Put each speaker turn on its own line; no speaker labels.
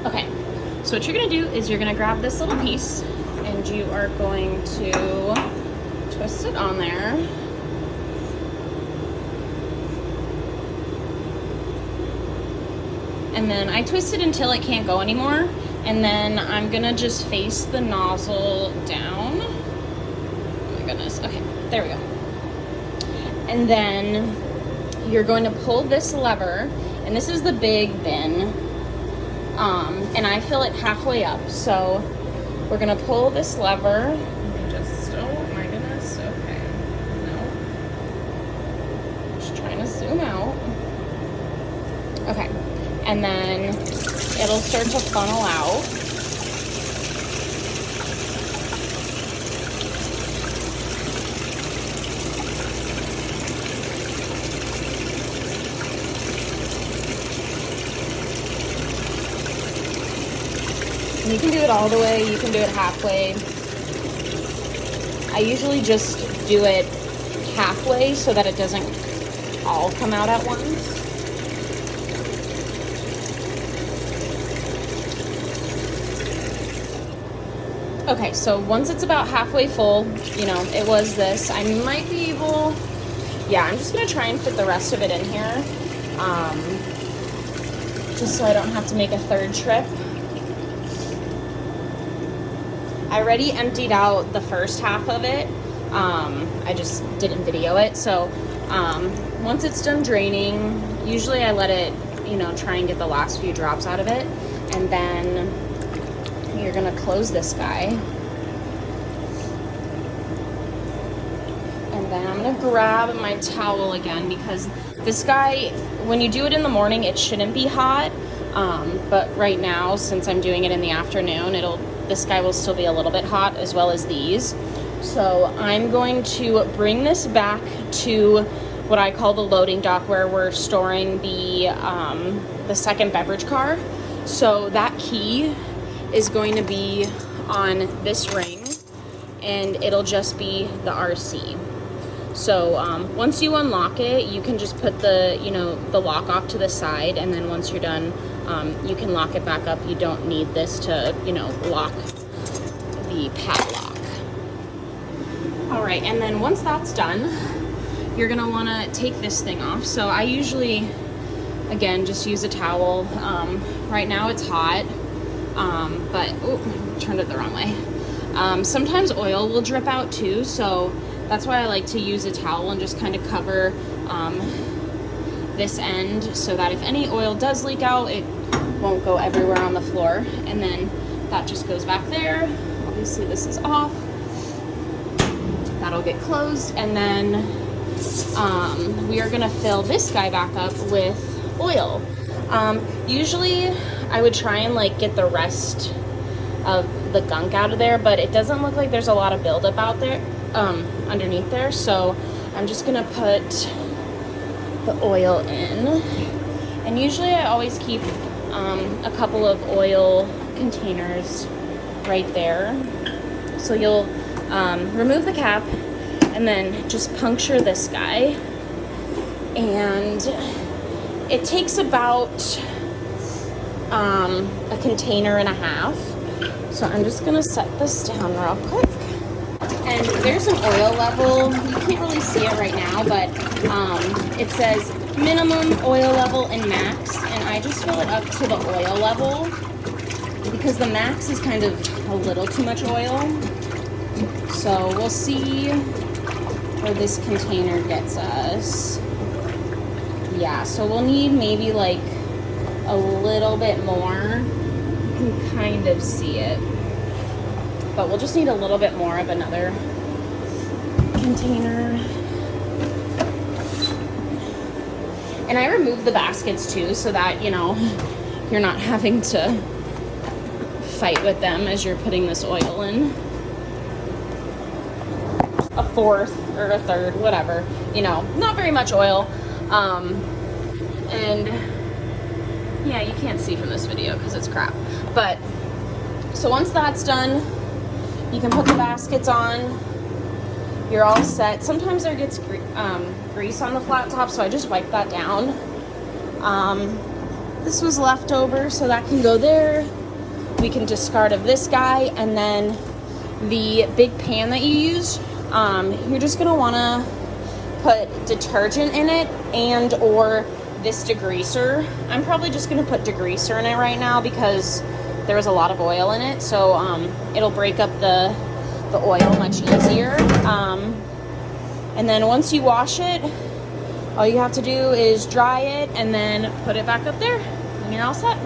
Okay, so what you're gonna do is you're gonna grab this little piece and you are going to twist it on there. And then I twist it until it can't go anymore. And then I'm gonna just face the nozzle down. Oh my goodness, okay, there we go. And then you're going to pull this lever, and this is the big bin. And I fill it halfway up. So we're gonna pull this lever. Let me just, oh my goodness, okay. No. Just trying to zoom out. Okay, and then it'll start to funnel out. You can do it all the way, you can do it halfway. I usually just do it halfway so that it doesn't all come out at once. Okay, so once it's about halfway full, you know, it was this. I might be able, yeah, I'm just gonna try and fit the rest of it in here. Just so I don't have to make a third trip. I already emptied out the first half of it. I just didn't video it. So once it's done draining, usually I let it, you know, try and get the last few drops out of it. And then you're gonna close this guy. And then I'm gonna grab my towel again, because this guy, when you do it in the morning, it shouldn't be hot. But right now, since I'm doing it in the afternoon, this guy will still be a little bit hot, as well as these. So I'm going to bring this back to what I call the loading dock, where we're storing the second beverage car. So that key is going to be on this ring, and it'll just be the RC. So once you unlock it, you can just put the lock off to the side, and then once you're done, you can lock it back up. You don't need this to, lock the padlock. All right, and then once that's done, you're gonna wanna take this thing off. So I usually, again, just use a towel. Right now it's hot, but, turned it the wrong way. Sometimes oil will drip out too, so that's why I like to use a towel and just kind of cover this end, so that if any oil does leak out, it won't go everywhere on the floor. And then that just goes back there. Obviously this is off. That'll get closed, and then we are gonna fill this guy back up with oil. Usually I would try and get the rest of the gunk out of there, but it doesn't look like there's a lot of buildup out there underneath there, so I'm just gonna put the oil in. And usually I always keep a couple of oil containers right there. So you'll remove the cap and then just puncture this guy, and it takes about a container and a half. So I'm just gonna set this down real quick. And there's an oil level. You can't really see it right now, but it says minimum oil level and max, and I just fill it up to the oil level because the max is kind of a little too much oil. So we'll see where this container gets us. Yeah, so we'll need maybe a little bit more. You can kind of see it, but we'll just need a little bit more of another container. And I removed the baskets too, so that you're not having to fight with them as you're putting this oil in. A fourth or a third, whatever, not very much oil. And yeah, you can't see from this video because it's crap. But so once that's done, you can put the baskets on. You're all set. Sometimes there gets grease on the flat top, so I just wipe that down. This was leftover, so that can go there. We can discard of this guy, and then the big pan that you used, you're just gonna wanna put detergent in it and or this degreaser. I'm probably just gonna put degreaser in it right now because there was a lot of oil in it, so it'll break up the oil much easier. And then once you wash it, all you have to do is dry it and then put it back up there, and you're all set.